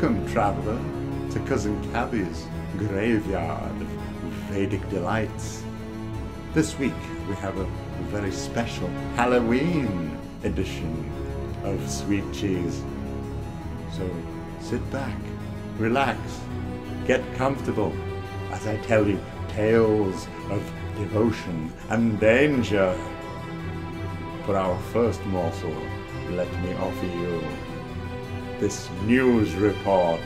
Welcome, traveller, to Cousin Cabby's graveyard of Vedic delights. This week we have a very special Halloween edition of Sweet Cheese. So sit back, relax, get comfortable as I tell you tales of devotion and danger. For our first morsel, let me offer you this news report.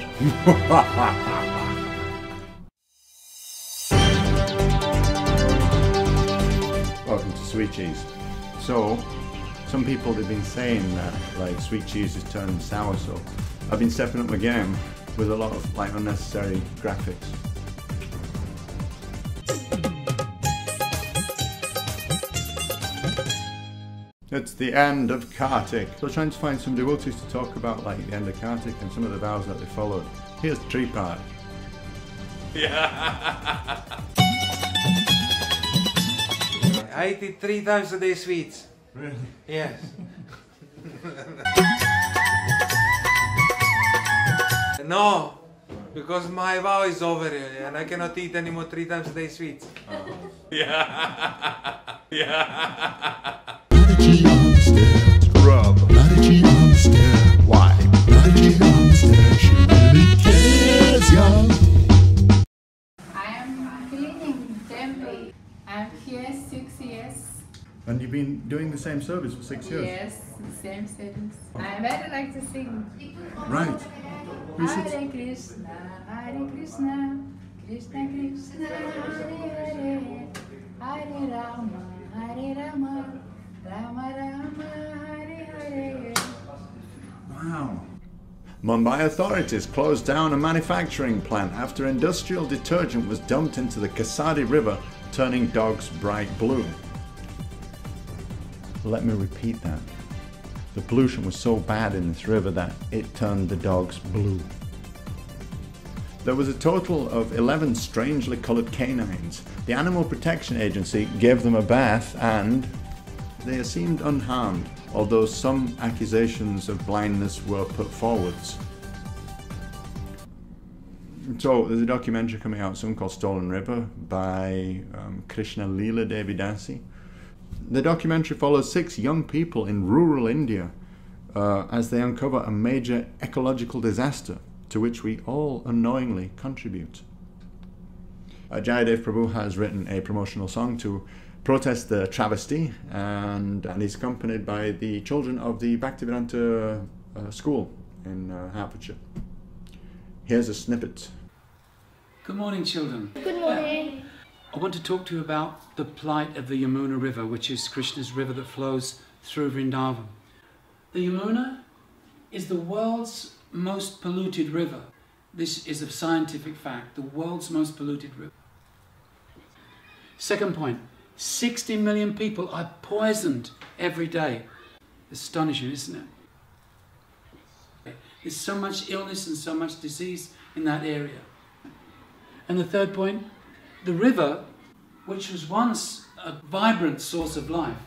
Welcome to Sweet Cheese. So, some people have been saying that like sweet cheese is turning sour, so I've been stepping up my game with a lot of like unnecessary graphics. It's the end of Kartik. So trying to find some devotees to talk about like the end of Kartik and some of the vows that they followed. Here's the tree part. Yeah. I did 3,000 a day sweets. Really? Yes. No, because my vow is over and I cannot eat any more 3 times a day sweets. Yeah. Yeah. Prodigy on the stair, scrub. Prodigy on the stair, why? Prodigy on the stair, she really cares, y'all. I am cleaning temple. I'm here 6 years. And you've been doing the same service for 6 years? Yes, the same service. I very like to sing. Right. Hare Krishna, Krishna Krishna, Hare Hare, Hare Rama, Rama Rama, Hare Hare. Wow. Mumbai authorities closed down a manufacturing plant after industrial detergent was dumped into the Kasadi River, turning dogs bright blue. Let me repeat that. The pollution was so bad in this river that it turned the dogs blue. There was a total of 11 strangely coloured canines. The Animal Protection Agency gave them a bath and they seemed unharmed, although some accusations of blindness were put forwards. So there's a documentary coming out soon called Stolen River by Krishna Leela Devi Dasi. The documentary follows 6 young people in rural India as they uncover a major ecological disaster to which we all unknowingly contribute. Jayadev Prabhu has written a promotional song to protest the travesty, and he's accompanied by the children of the Bhaktivedanta school in Hertfordshire. Here's a snippet. Good morning, children. Good morning. I want to talk to you about the plight of the Yamuna River, which is Krishna's river that flows through Vrindavan. The Yamuna is the world's most polluted river. This is a scientific fact, the world's most polluted river. Second point, 60 million people are poisoned every day. Astonishing, isn't it? There's so much illness and so much disease in that area. And the third point, the river, which was once a vibrant source of life,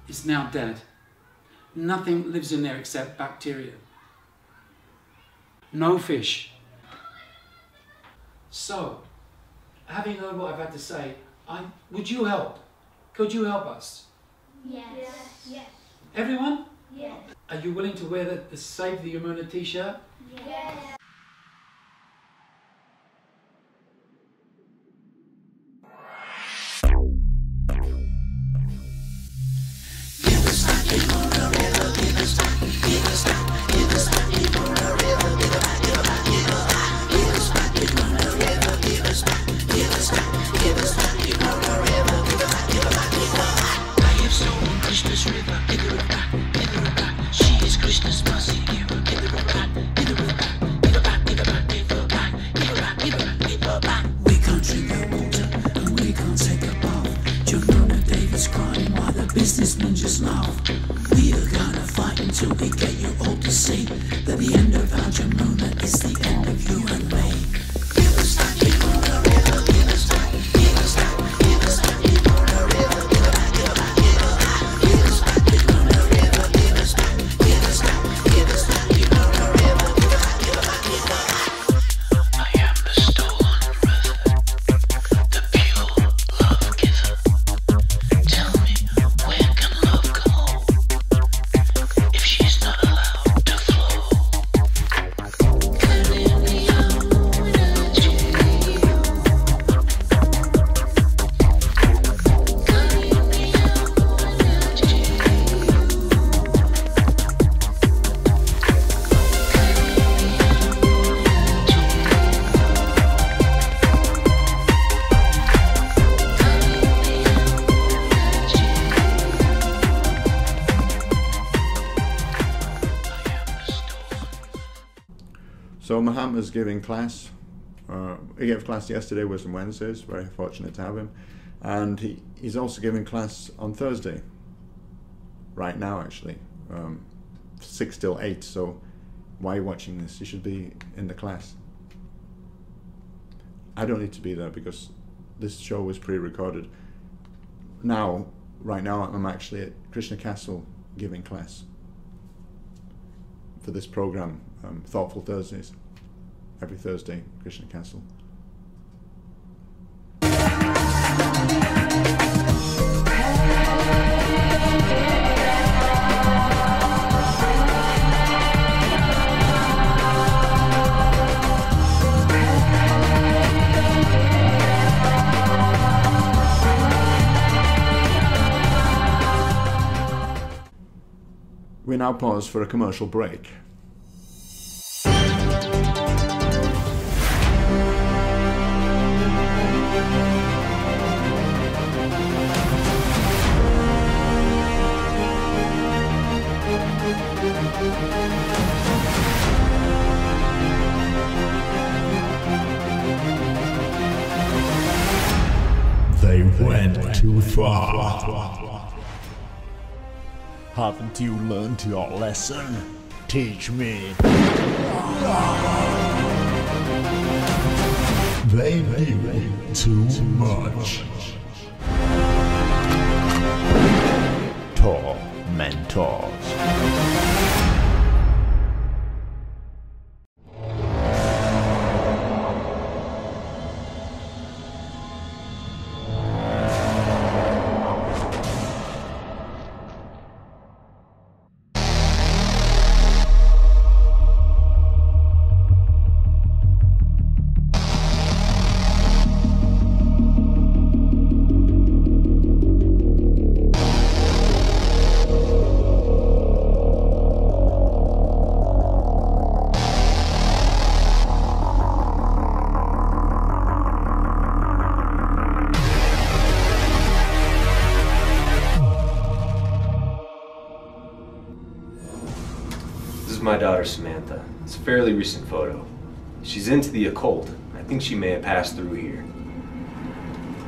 is now dead. Nothing lives in there except bacteria. No fish. So, having heard what I've had to say, would you help? Could you help us? Yes. Yes. Everyone? Yes. Are you willing to wear the Save the Yamuna t-shirt? Yes. Businessmen just laugh. We are gonna fight until we get you all to see that the end of our Yamuna is the end of you and me. Give us that Yamuna River, give us that, give us that, give us that Yamuna River, give us that, give us that, give us that Yamuna River, give us that, give us that, give us that Yamuna River, give us that, give us that. So Mahatma's giving class. He gave class yesterday, was on Wednesdays. Very fortunate to have him. And he's also giving class on Thursday. Right now, actually. 6 till 8. So why are you watching this? You should be in the class. I don't need to be there because this show was pre-recorded. Right now, I'm actually at Krishna Castle giving class for this program, Thoughtful Thursdays. Every Thursday, Krishna Castle. We now pause for a commercial break. They went too far. Haven't you learned your lesson? Teach me. They knew too much. Tormentors. My daughter Samantha. It's a fairly recent photo. She's into the occult. I think she may have passed through here.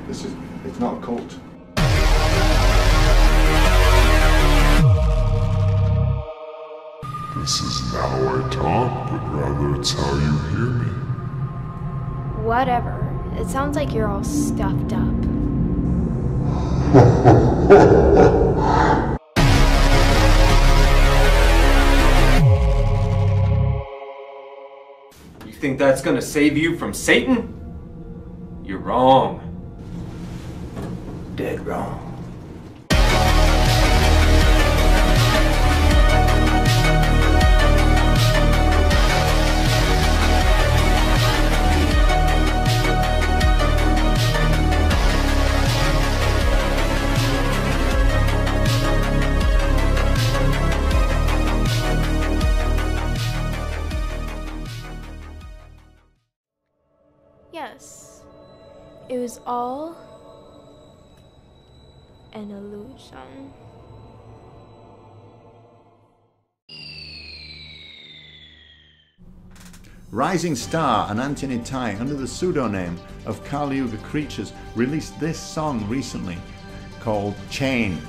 It's not a cult. This is not how I talk, but rather it's how you hear me. Whatever. It sounds like you're all stuffed up. You think that's gonna save you from Satan? You're wrong. Dead wrong. Yes, it was all an illusion. Rising Star and Anthony Tai, under the pseudonym of Kali Yuga Creatures, released this song recently called Chained.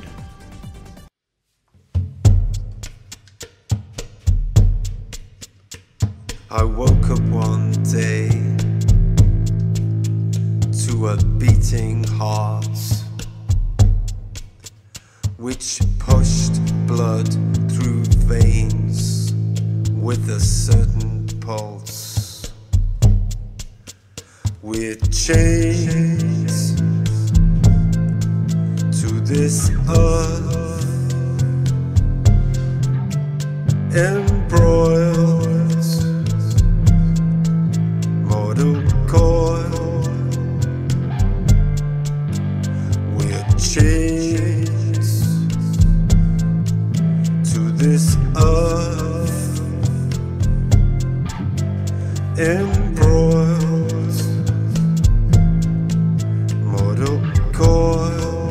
I woke up one day to a beating heart, which pushed blood through veins with a certain pulse. We're chained to this earth, embroiled mortal coil. We're chained to this earth, embroiled mortal coil.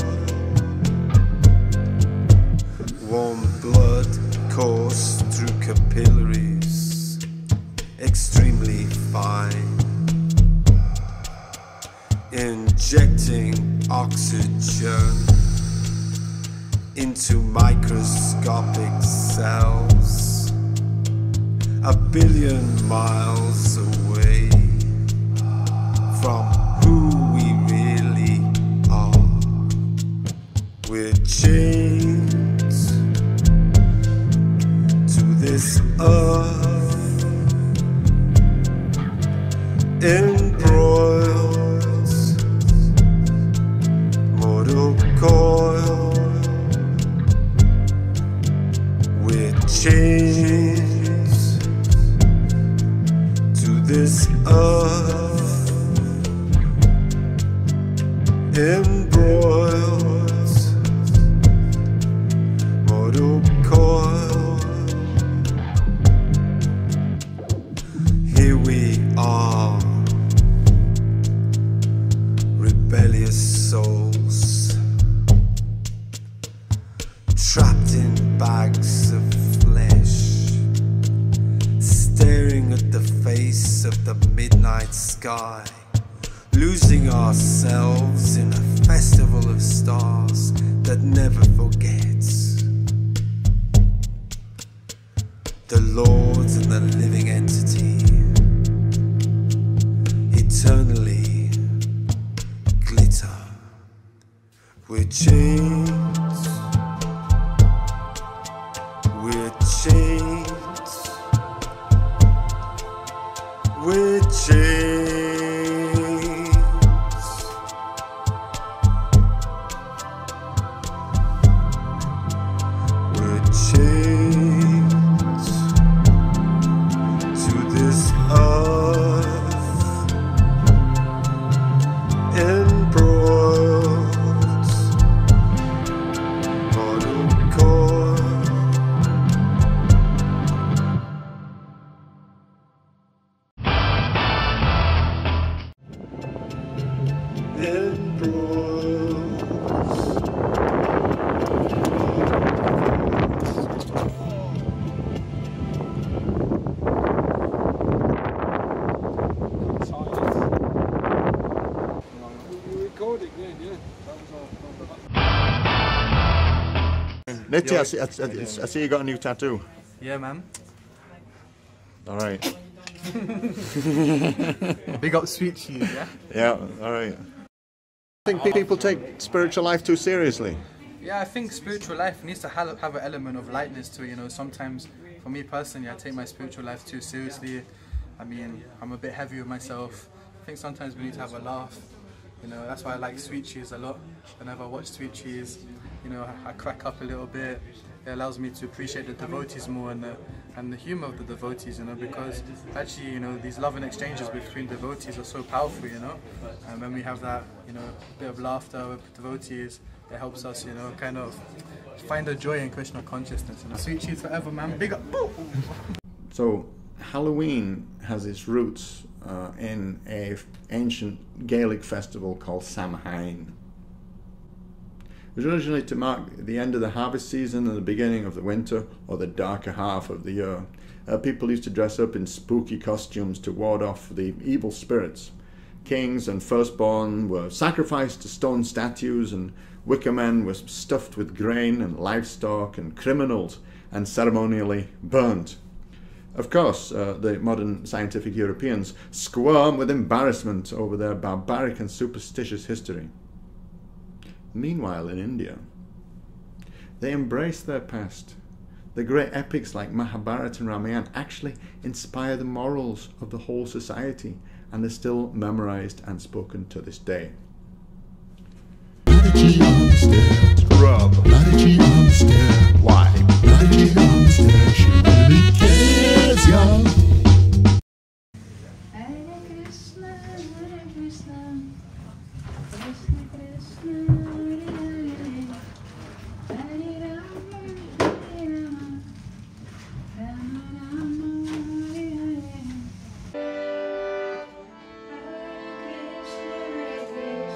Warm blood coursed through capillaries, extremely fine, injecting oxygen into microscopic cells 1 billion miles away from who we really are. We're chained to this earth, embroiled, mortal coil. We're chained to this earth, embroiled, mortal coil. Here we are, rebellious souls, trapped in bags of flesh, staring at the face of the midnight sky, losing ourselves in a festival of stars that never forgets. The Lord and the living entity, eternally glitter. We're chained, we're chained, we're chained. We're chained to this earth, embroiled, mortal coil. Nitty, I see you got a new tattoo. Yeah, man. Alright. Big up Sweet Cheese, yeah? Yeah, alright. I think people take spiritual life too seriously. Yeah, I think spiritual life needs to have an element of lightness to it, you know. Sometimes, for me personally, I take my spiritual life too seriously. I mean, I'm a bit heavy with myself. I think sometimes we need to have a laugh. You know, that's why I like Sweet Cheese a lot. Whenever I watch Sweet Cheese, you know, I crack up a little bit. It allows me to appreciate the devotees more and the humour of the devotees, you know, because actually, you know, these love and exchanges between devotees are so powerful, you know. And when we have that, you know, bit of laughter with devotees, it helps us, you know, kind of find a joy in Krishna consciousness. You know? Sweet Cheese forever, man. Big up. So Halloween has its roots in an ancient Gaelic festival called Samhain. It was originally to mark the end of the harvest season and the beginning of the winter, or the darker half of the year. People used to dress up in spooky costumes to ward off the evil spirits. Kings and firstborn were sacrificed to stone statues, and wicker men were stuffed with grain and livestock, and criminals and ceremonially burnt. Of course, the modern scientific Europeans squirm with embarrassment over their barbaric and superstitious history. Meanwhile, in India, they embrace their past. The great epics like Mahabharata and Ramayana actually inspire the morals of the whole society, and are still memorized and spoken to this day. Rub. Why? She really cares, y'all. Hare Krishna, Krishna Krishna, Hare Hare, Hare Rama, Hare Rama, Rama Rama, Hare Hare.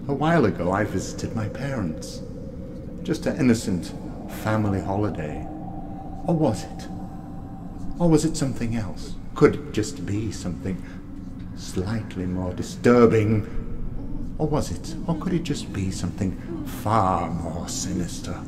A while ago I visited my parents. Just an innocent family holiday. Or was it? Or was it something else? Could it just be something slightly more disturbing? Or was it? Or could it just be something far more sinister?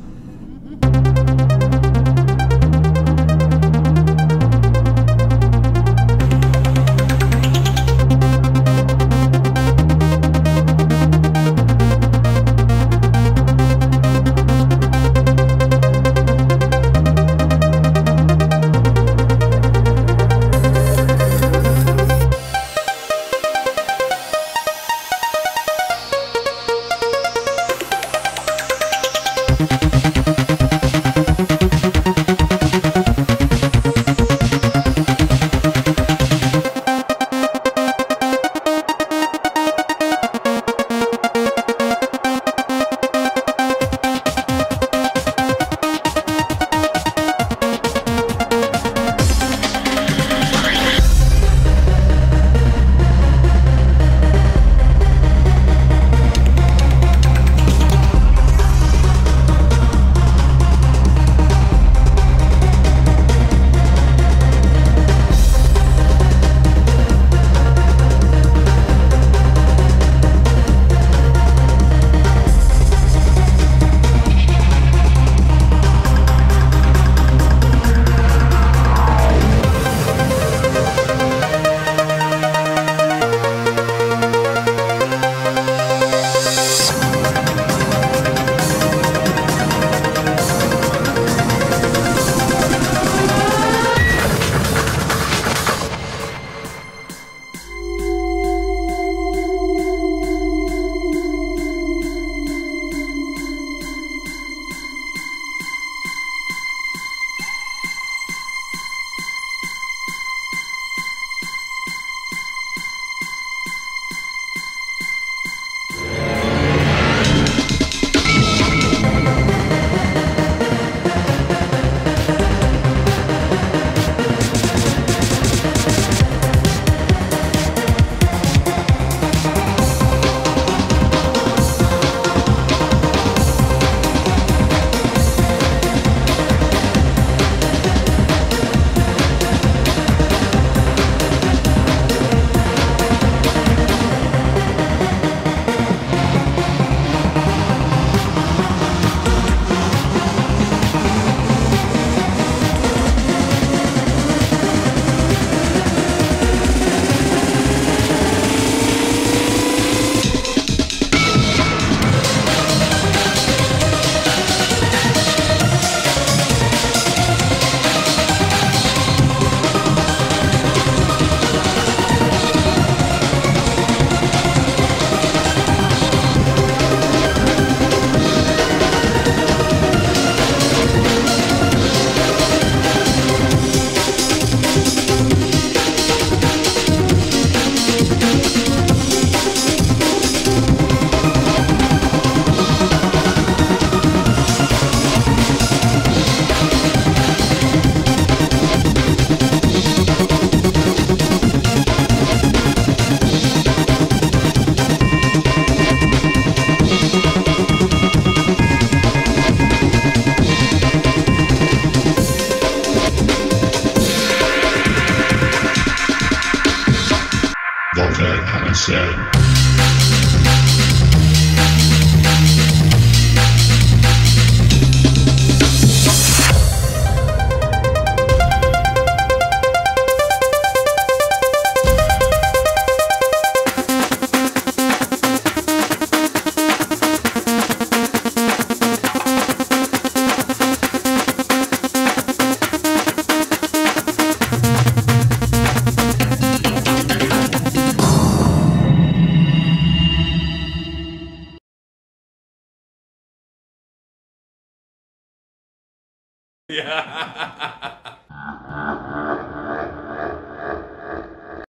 Said.